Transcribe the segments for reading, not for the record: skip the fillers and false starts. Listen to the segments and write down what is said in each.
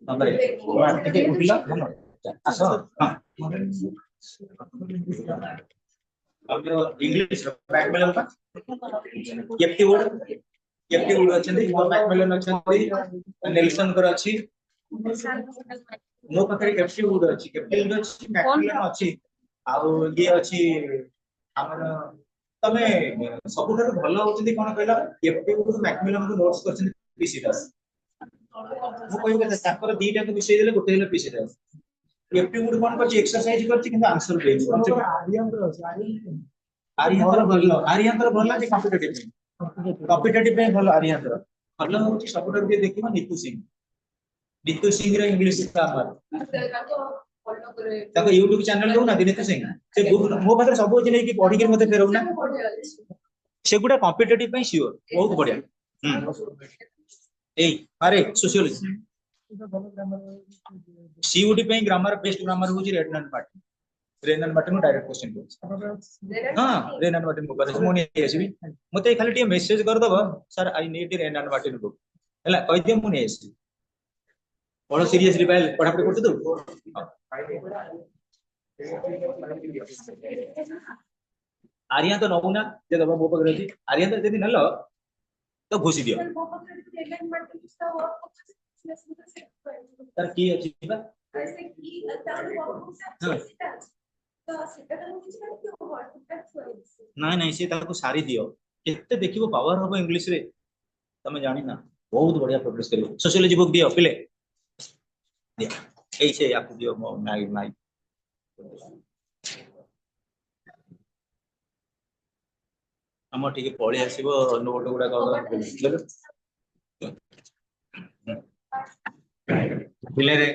Number टिके उठिला आसो हां अब इंग्लिश मैकमिलन का केप्टी वुड अछंती मैकमिलन अछंती नेल्सन कर अछि मो पाखरे केप्टी वुड अछि मैकमिलन अछि आउ ये अछि हमर तमे सबुठारु भलो होचंती कोन कहला केप्टी वुड मैकमिलन को नोट्स करछंती पीसी दास मु कहबे ताकर दीटा को विषय देले गोटे हेले पीसी दास केप्टी वुड कोन करछि एक्सरसाइज करछि किंतु आंसर देछि आर्यंतर भलो जे कॉम्पिटिटिव पे भलो आर्यंतर भलो होछि सबुठारु जे देखिबा नीतू सिंह रे इंग्लिश ग्रामर ताको YouTube चैनल दो ना नीतू सिंह से मो पाखरे सब होछि नै कि पढी के मते फेरौ ना सेगुडा कॉम्पिटिटिव पे श्योर बहुत बढ़िया ए अरे सोशियोलॉजी सीयूटी पे ग्रामर बेस्ट ग्रामर होछि रेनन मार्टिन डायरेक्ट क्वेश्चन को हां रेनन मार्टिन को करे मोनी एसबी मते खाली टे मेसेज कर दबो सर आई नीड रेनन मार्टिन को हला कहि दे मोनी एसबी बड़ सीरियसली बाय पढा पढी करते तो आर्या तो नहुना जे दबा मो पकरे छी आर्या तो जदी नलो तो घुसी दियो तर की अछि बा नहीं नहीं से ताको सारी दियो केते देखिबो पावर होबो इंग्लिश रे तमे जानि ना बहुत बढ़िया प्रोग्रेस करियो सोशियोलॉजी बुक दियो पिले दिया एई से आपको दियो नाइ नाइ हम ठीक पळी आसीबो नोट गुडा पिले रे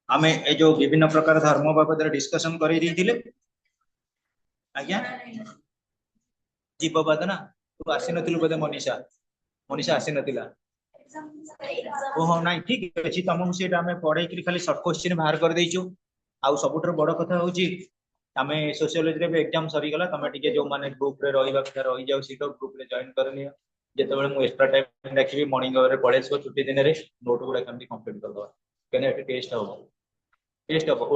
आमे ए जो विभिन्न प्रकार धर्म बाबद डिस्कशन करि दिथिले आज्ञा जीववाद ना तू आसी नथिलु बदे मनीषा मनीषा आसी नथिला ओहो नाही ठीक अछि तमु सेटा हमें पढै कि खाली शॉर्ट क्वेश्चन बाहर कर देइछु आउ सबुटर बड़ कथा होची हमें सोशियोलॉजी रे एग्जाम सरी गला तमे टिके जो माने ग्रुप रे रहिबा कथा रहि जाउ सीट ग्रुप रे जॉइन करनियो जेते बेले मु एक्स्ट्रा टाइम देखिबी मॉर्निंग आवर रे पढै सो छुट्टी दिन रे नोट गुडा केमति कंप्लीट कर दो केने एटे टेस्ट हो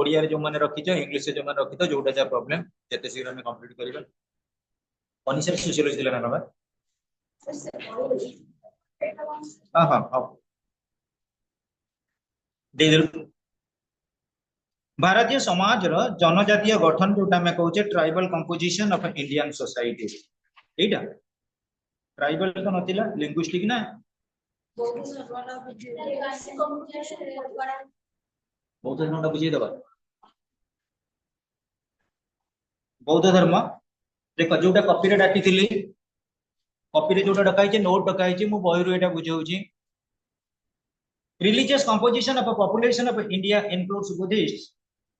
ओडिया रे जो माने रखि छ इंग्लिश रे जो माने रखि तो जोटा जा प्रॉब्लम जेते शीघ्र में कंप्लीट करिबा अनिसर सोशियोलॉजी दिला ना बाबा हां हां हां दे दे भारतीय समाज रो जनजातीय गठन जोटा में कहूचे tribal composition of Indian society एटा ट्राइबल तो नथिला लिंग्विस्टिक ना बौद्ध धर्म बुझी दबा बौद्ध धर्म देखो जोटा कॉपी रे डाकी थिली कॉपी रे जोटा डकाई छै नोट डकाई छै मु बहिरु एटा बुझौची religious composition of a population of India includes Buddhists.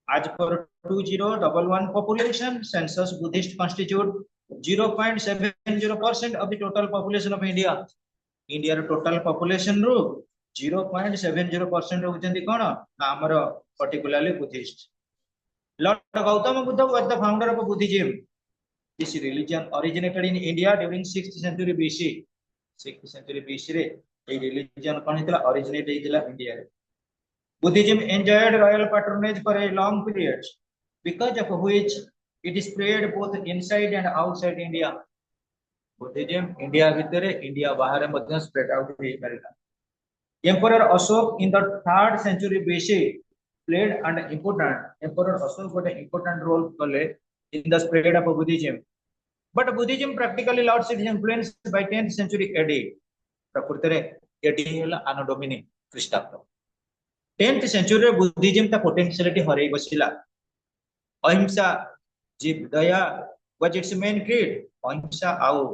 As per 2011 population census, Buddhists constitute 0.70% of the total population of India. India total population ru 0.70% होचंदी कोन हमर particularly Buddhist. Lord Gautama Buddha was the founder of Buddhism. This religion originated in India during 6th century BC. 6th century BC रे a religion कोन हितला originate हितला India रे Buddhism enjoyed royal patronage for a long period because of which it spread both inside and outside India Buddhism India भीतर India बाहर मध्ये spread out हे परला emperor Ashoka in the 3rd century BC played an important emperor Ashoka got an important role played in the spread of Buddhism but Buddhism practically lost its influence by 10th century AD प्रकृति रे AD हला anno Domini ख्रीष्टाब्द 10th century रे Buddhism ता potentiality हरै बसिला अहिंसा जीव दया वाज इट्स मेन क्रीड अहिंसा आउ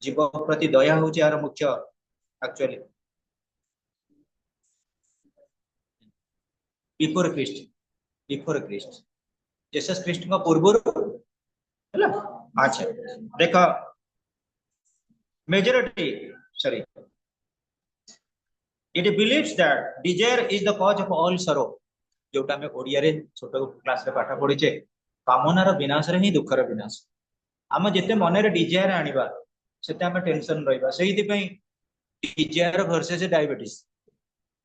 जीव प्रति दया होची आर मुख्य actually before Christ Jesus Christ का पूर्व हला अच्छा देखो majority sorry it believes that desire is the cause of all sorrow जोटा में ओडिया रे छोट क्लास रे पाठा पढी छे कामना रो विनाश रे ही दुख रो विनाश हम जते मन रे डिजायर आनिबा सेते हम टेंशन रहइबा सेहि पई डिजायर वर्सेस डायबिटीज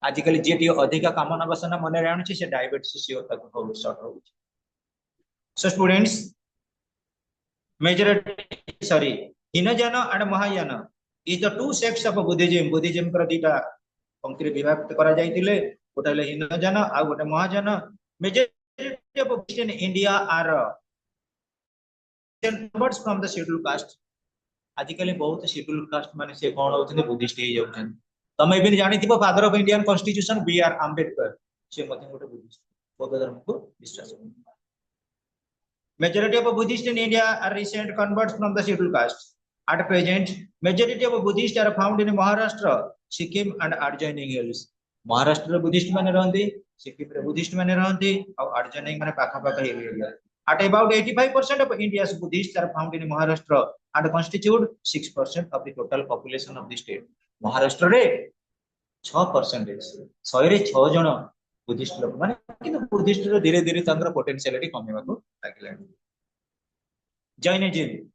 आजिकल जे अधिका काम नबसना मन आनुची से डायबिटीज शॉर्ट हो। So students majority sorry Hinayana and Mahayana is the two sects of Buddhism. Buddhism कर दीटा पंक्ति विभक्त करा जायतिले गोटे ले हीनयान आ गोटे Mahayana. Majority of Buddhist in India are converts from the scheduled caste। आजिकल बहुत शेड्यूल कास्ट माने से कोन होउछन बुद्धिस्ट हे जाउछन। तमे भी जानि थिबो father of Indian constitution B R Ambedkar से मते गोटे बुद्धिस्ट बौद्ध धर्म को विश्वास। Majority of Buddhists in India are recent converts from the scheduled caste. At present, majority of Buddhists are found in Maharashtra, Sikkim and adjoining hills। Maharashtra Buddhist माने रहंती, सिक्किम रे Buddhist माने रहंती और adjoining माने पाखा पाखा area. At about 85% of India's Buddhists are found in Maharashtra and constitute 6% of the total population of the state। Maharashtra रे 6% 100 रे 6 जण बुद्धिस्ट लोक माने किंतु बुद्धिस्ट रे धीरे धीरे तंत्र पोटेंशियलिटी कमेबाको लागिलानी। जैनिज्म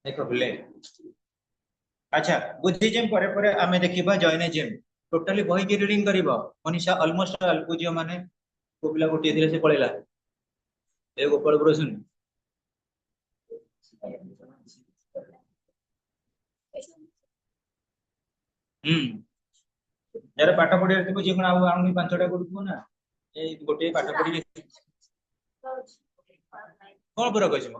देखो बोले अच्छा बुद्धिज्म परे परे आमे देखिबा जैनिज्म। टोटली बही की रीडिंग करिवो मनीषा ऑलमोस्ट ऑल बुझियो माने को पिला गोटे दिले से पळेला ए गोपाल ब्रो सुन यार पाठ पढिया थिबो जे कोन आ आउनी पांचटा करूथबो ना ए गोटे पाठ पढि कोन पुरा कहिसमो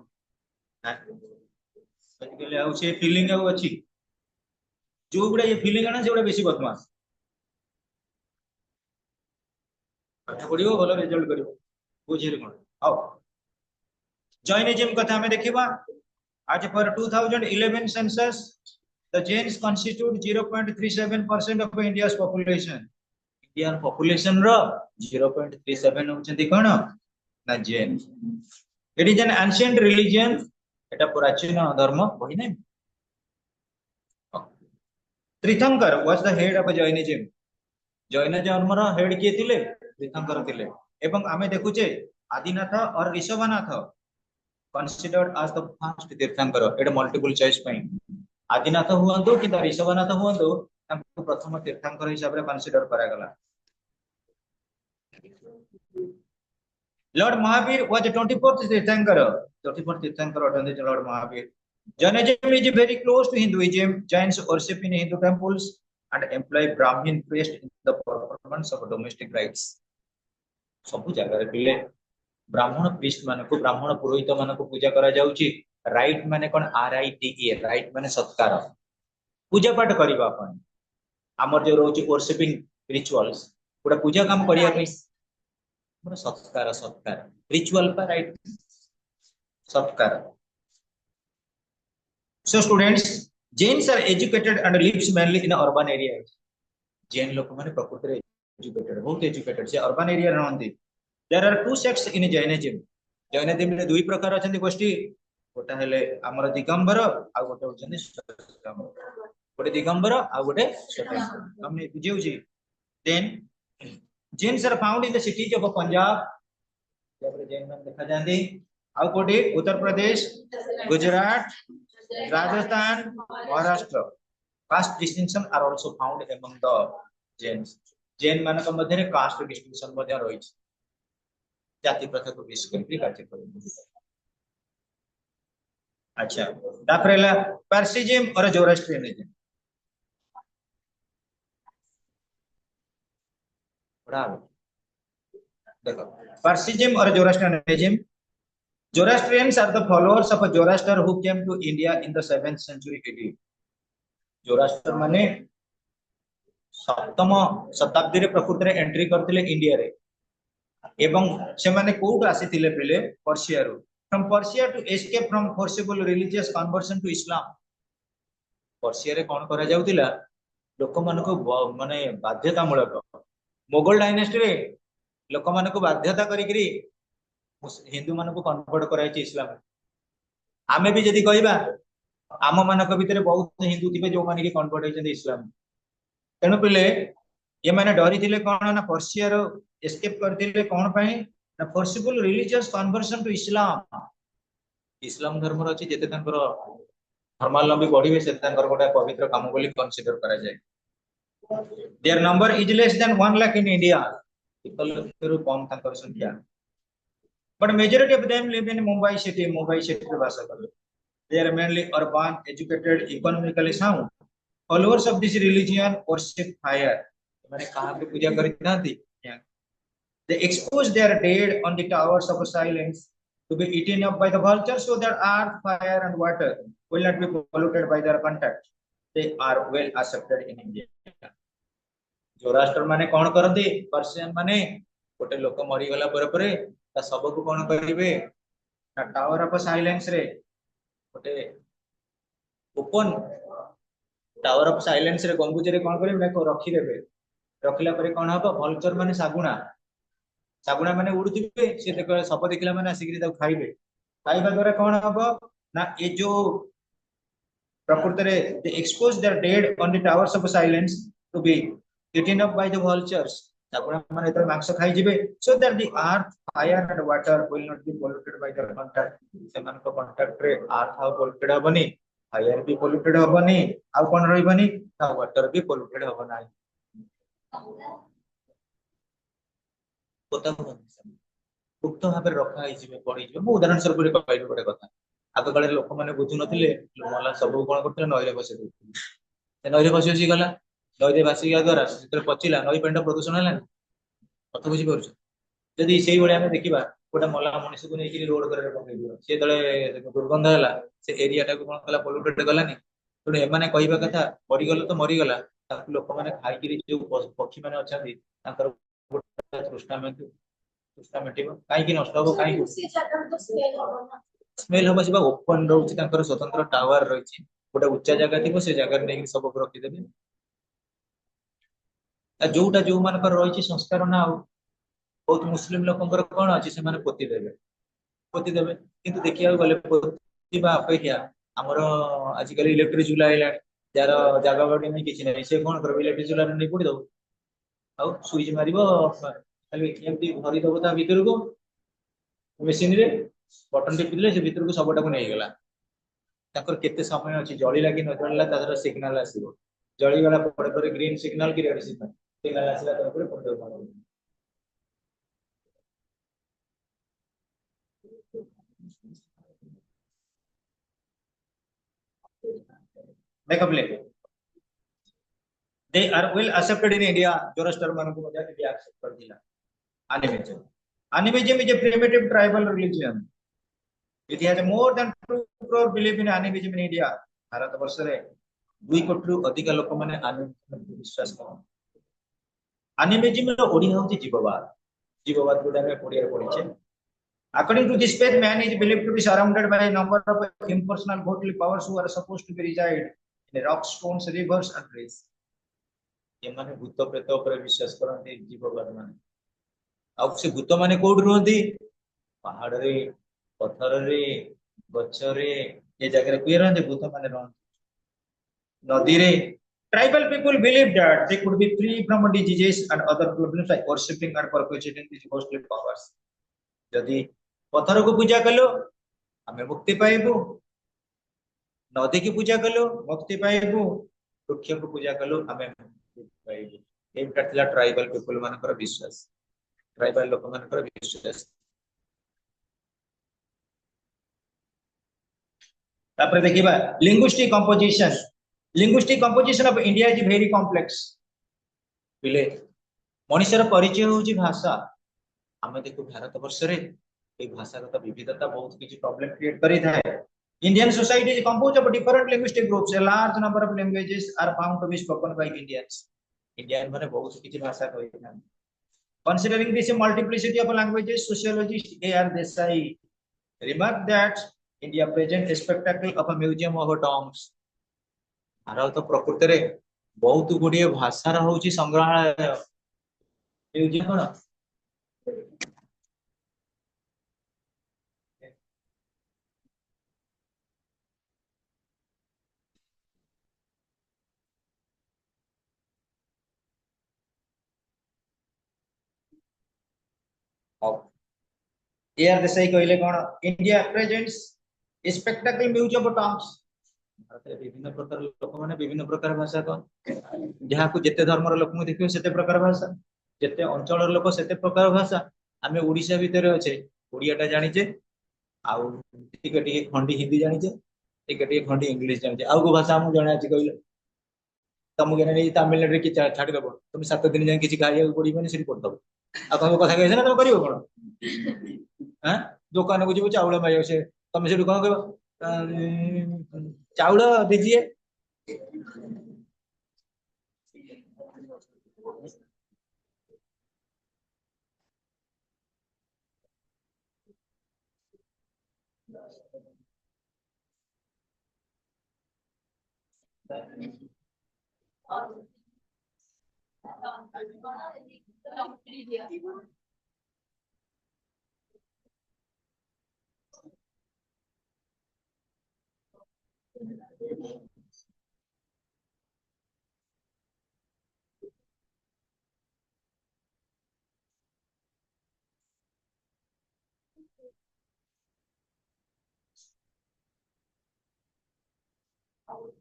आजिकल आउ से फीलिंग आउ अछि जो गुडा ये फीलिंग आना से गुडा बेसी बदमाश पाठ पढियो भलो रिजल्ट करिवो बुझिले कोन आओ जैनिज्म कथा हमें देखिबा। आज पर 2011 census the Jains constitute 0.37% of India's population। Indian population ro 0.37 होचंती कोन ना Jain. It is an ancient religion। एटा प्राचीन धर्म होई नै। तीर्थंकर was the head of Jainism। Jain धर्म रो हेड किए थिले तीर्थंकर थिले एवं आमे देखुचे आदिनाथ और Rishabhanatha considered as the first तीर्थंकर। एटा मल्टीपल चॉइस पई आदिनाथ हुअंतु कि ऋषभनाथ हुअंतु तांको प्रथम तीर्थंकर हिसाब रे कंसीडर करा गला। Lord Mahavir was 24th tirthankara. 24th tirthankara अटंदी lord Mahavira. Jainism is very close to Hinduism। Jains worship in Hindu temples and employ Brahmin priests in the performance of domestic rites। सब जगह रे पिले ब्राह्मण प्रीस्ट माने को ब्राह्मण पुरोहित माने को पूजा करा जाउची। राइट माने कोन RITE राइट माने सत्कार पूजा पाठ करबा अपन हमर जो रोची वर्शिपिंग रिचुअल्स पूरा पूजा काम करिया पे हमर सत्कार सत्कार रिचुअल पर राइट सत्कार। So students Jains are educated and lives mainly in urban areas। Jain लोक माने प्रकृति रे educated, बहुत educated से urban area रहंती. There are two sects in Jainism. Jainism रे दुई प्रकार अछंती गोष्ठी. गोटा हेले हमर दिगंबर आ गोटे होचंदी श्वेतांबर. गोटे दिगंबर आ गोटे श्वेतांबर. हमने बुझियो छी. Then Jains are found in the cities of Punjab. जब जैन नाम देखा जाती. आ कोटे Uttar Pradesh, Gujarat, Rajasthan, Maharashtra. Caste distinction are also found among the Jains. Jain मानक मध्य रे caste distinction मध्य रही. जाति प्रथा को विशेष करके कार्य करेंगे. अच्छा, दापरेला पार्सिज्म और जोरास्ट्रियनिज्म. बराबर. देखो, पार्सिज्म और जोरास्ट्रियनिज्म. Zoroastrians are the followers of Zoroaster who came to India in the 7th century AD. Zoroaster माने सप्तम शताब्दी रे प्रकृति रे एंट्री करथिले इंडिया रे. एवं से माने कोउट आसीथिले पहिले पर्शिया रो. From Persia to escape from forcible religious conversion to Islam. Persia रे कोन करा जाउतिला लोक मानको माने बाध्यता मूलक मोगल डायनेस्टी रे लोक मानको बाध्यता करिकरी हिंदू मानको कन्वर्ट कराई इस्लाम. आमे भी जदी कहबा आम मानक भितर बहुत हिंदू थिबे जो माने कि कन्वर्ट होइछन इस्लाम. तेनु पहिले ये माने डरी थिले कोन ना पर्शिया रो एस्केप करथिले कोन पई ना forcible religious conversion to Islam. इस्लाम धर्म रछि जेते तंकर धर्मावलंबी बढ़िबे से तंकर गोटा पवित्र काम बोली कंसीडर करा जाय. Their number is less than 1 lakh in India. people रो कम तंकर संख्या. But majority of them live in Mumbai city रे वास करले. They are mainly urban, educated, economically sound. Followers of this religion worship fire. माने कहां पे पूजा करती नांती. They expose their dead on the towers of silence to be eaten up by the vultures so that earth, fire and water will not be polluted by their contact. They are well accepted in India. Zoroaster माने कोन करती. Persian माने गोटे लोक मरी गला परे ता सब को कोन करिवे ना टावर ऑफ साइलेंस रे गोटे ओपन टावर ऑफ साइलेंस रे गंबुज रे कोन करिवे ना रखी देबे. रखिला परे कोन हबो भल्चर माने सागुणा. सागुणा माने उड़ुथिबे से देख सब देखिला माने आसिकरी ता खाइबे. खाइबा द्वारा कोन हबो ना ए जो प्रकृति रे they expose their dead on the towers of silence to be eaten up by the vultures. सागुणा माने तो मांस खाइ जिबे so that the earth, fire and water will not be polluted by their contact. से मान को कांटेक्ट रे earth how polluted हबनी, fire भी polluted हबनी, आ कोन रहबनी ता water भी polluted हब नाही. कोता गुप्त भाव रखा पड़ी मु उदाहरण स्वरूप कहबी गोटे कथा. आग काल लोक मैंने बुझु नथिले मला सब कोन करथिले नईरे बसे देथिले. नईरे बसी गला नईरे भासिया द्वारा से पचिला नई पेंट प्रदूषण है. कथ बुझी पार. जदि से भाई देखा गोटे मला मनीष को नहीं रोड कर सी दुर्गंध है से एरिया टाक कौन कला पोल्यूटेड गलानी. तेणु एम कहवा कथा मरीगल तो मरीगला लोक मैंने खाई जो पक्षी मैंने अच्छा तृष्णा मेट कहीं नष्ट हम कहीं स्मेल हम से ओपन रोचे स्वतंत्र टावर रही गोटे उच्चा जगह थी से जगह नहीं सब रखीदेवे. जोटा जो मान रही संस्कार ना बहुत मुस्लिम लोकंर कौन अच्छी से पोतीदेवे किंतु देखा गले पोतीबा अपेक्षा आमर आजिकल इलेक्ट्रिक चूल्हा है जार जगह बाड़ी नहीं किसी नहीं से कौन कर इलेक्ट्रिक चूल्हा नहीं पोड़ी दब आ स्विच मार खाली धरीदब ता भर को मेसीन रे बटन टिपिले से भर को सबटा को नहीं गला. केते समय अच्छी जलिला कि न जलिला तार सिग्नल आसीबो. जलिगला पड़े ग्रीन सिग्नल कि रेड सिग्नल आसला तापर पड़े. देखो play they are well accepted in India. Zoroaster मान को मजा के एक्सेप्ट कर दिला. Animism is a primitive tribal religion. It has more than 2 crore believe in animism in India. Bharat वर्ष रे 2 कोटी रु अधिक लोक माने animism विश्वास करन. Animism रो ओडिया होती जीववाद गुडा में पढ़िया पढ़िछे. According to this faith, man is believed to be surrounded by a number of impersonal godly powers who are supposed to be reside in rocks, stones, rivers and trees. ये माने भूत प्रेत ऊपर विश्वास करते जीवगण माने आउ से भूत माने कोड रहती पहाड़ रे पत्थर रे गछ रे ये जगह किए रहते भूत माने रहते नदी रे tribal people believe that they could be free from diseases and other problems by worshipping and perpetuating these ghostly powers यदि पत्थर को पूजा कलो हमें मुक्ति पाइबू नदी की पूजा कलो मुक्ति पाइबू वृक्ष को पूजा कलो हमें मुक्ति पाइबू एटा थिला ट्राइबल पीपल मानकर विश्वास ट्राइबल लोक मानकर विश्वास तापर देखिबा linguistic composition of India is very complex बिले मनुष्यर परिचय होची भाषा हमें देखो भारत वर्ष रे ए भाषागत विविधता बहुत किछि प्रॉब्लम क्रिएट करि थाए Indian society is composed of different linguistic groups a large number of languages are found to be spoken by Indians Indian माने बहुत किछि भाषा कहि था considering this multiplicity of languages sociologist A.R. Desai remarked that India present a spectacle of a museum of tongues Bharat तो प्रकृति रे बहुत गुडिए भाषा रा होची संग्रहालय म्यूजियम कोन A.R. Desai कहले कोन India presents a spectacle museum of tongues Bharat रे विभिन्न प्रकार लोक माने विभिन्न प्रकार भाषा कोन जहा को जते धर्म रो लोक मु देखियो सेते प्रकार भाषा जते अंचल लोक सेते प्रकार भाषा हमें ओडिशा भीतर अच्छे ओडियाटा जानिचे आउ टिके टिके खंडी हिंदी जानिचे टिके टिके खंडी इंग्लिश जानिचे आउ को भाषा हम जाना अछि कहले तुम के नहीं तमिलनाडु की छाड़ी दबो तुम 7 दिन जाय किछि खाइया पड़ी बनी सिरी पड़ दबो आ कहबो कथा कहै ना तुम करियो कोन हां दुकान को जीव चावल माय से तुम से कोन कहबो चावल दीजिए Oh.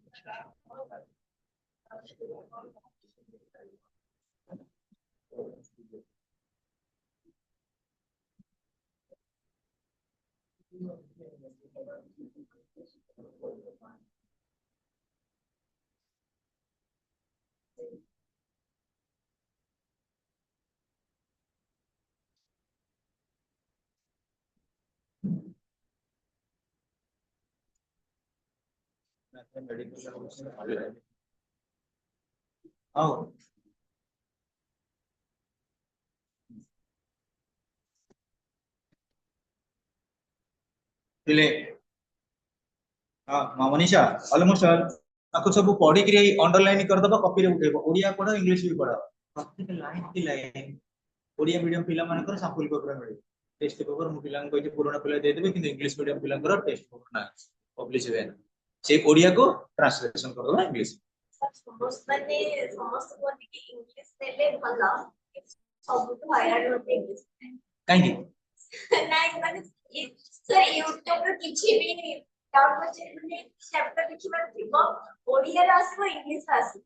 मनीषा ऑलमोस्ट आपको सब पढ़ी कि अंडरलाइन कर दबा कॉपी रे उठेबो ओडिया पढ़ो इंग्लिश भी पढ़ो प्रत्येक लाइन की लाइन ओडिया मीडियम पिला मानकर सैंपल पेपर मिले टेस्ट पेपर मु पिला को जे पुराना पिला दे देबे कि इंग्लिश मीडियम पिला कर टेस्ट पेपर ना पब्लिश होवे ना से ओडिया को ट्रांसलेशन कर दबा इंग्लिश समस्त को इंग्लिश देले भला सब तो हायर होते इंग्लिश काहे नहीं माने सर यूट्यूब पे किछि भी डाउट बचे माने चैप्टर लिखिबा थिबो ओडिया रे आसीबो इंग्लिश आसी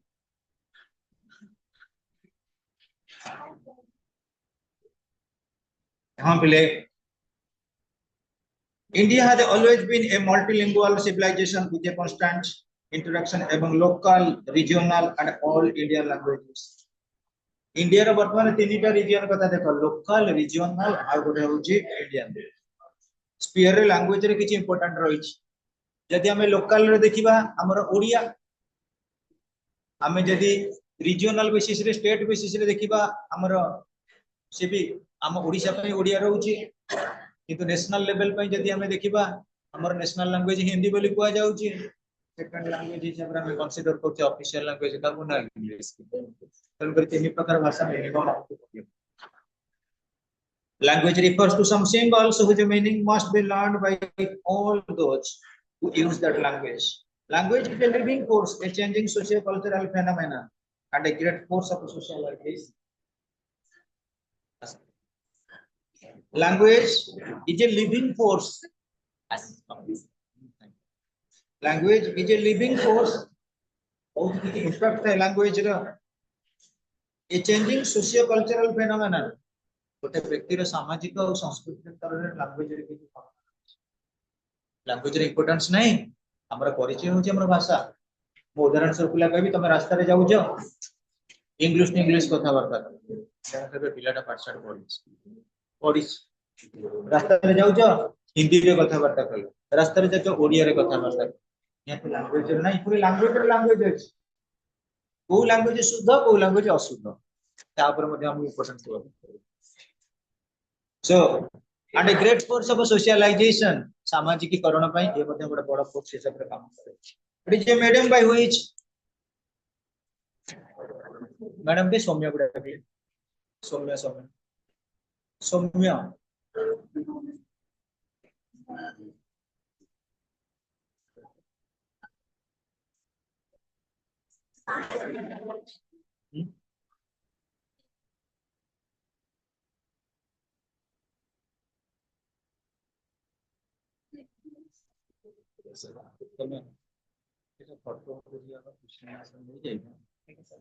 हां पिले India has always been a multilingual civilization with a constant interaction among local, regional and all Indian languages. India रो वर्तमान तीनटा रीजन कथा देखो लोकल रीजनल आ गोटे होची इंडियन स्पीयर रे लैंग्वेज रे किछि इंपोर्टेंट रही जदि हमें लोकल रे देखिबा हमर ओडिया हमें जदि रीजनल बेसिस रे स्टेट बेसिस रे देखिबा हमर से भी हम ओडिशा पे ओडिया रहउची किंतु नेशनल लेवल पे जदि हमें देखिबा हमर नेशनल लैंग्वेज हिंदी बोली कुआ जाउची सेकंड लैंग्वेज हिसाब रे हम कंसीडर करते ऑफिशियल लैंग्वेज का ना इंग्लिश तेणु कर तीन प्रकार भाषा minimum language refers to some symbols whose meaning must be learned by all those who use that language. Language is a living force, a changing socio-cultural phenomena, and a great force of socialization. Language is a living force. Language is a living force. Impact है language रा. A changing socio-cultural phenomenon. गोटे व्यक्तिर सामाजिक और सांस्कृतिक स्तर रे language रे किछि लैंग्वेज रे इंपोर्टेंस नहीं हमर परिचय होछि हमर भाषा मो उदाहरण स्वरूप ला कहबी तमे रास्ता रे जाउ छ इंग्लिश कथा वार्ता तबे पिलाटा पाठशाठ पढिस रास्ता रे जाउ छ हिंदी रे कथा वार्ता कल रास्ता रे जाउ ओडिया रे कथा वार्ता या तो लैंग्वेज नहीं पूरी लैंग्वेज अछि को लैंग्वेज शुद्ध को लैंग्वेज अशुद्ध ता ऊपर मध्ये हम इंपोर्टेंस देबो So, and a great force of socialization, सामाजिकीकरण ପାଇଁ ये ମଧ୍ୟ ଗୋଟେ ବଡ଼ फोर्स हिसाବରେ काम करे. It is a medium by which madam के सौम्य गुडा कहले सौम्य તમે એ ફોટો વિડિયો નો પૂછના સમજી જાય ठीक है सर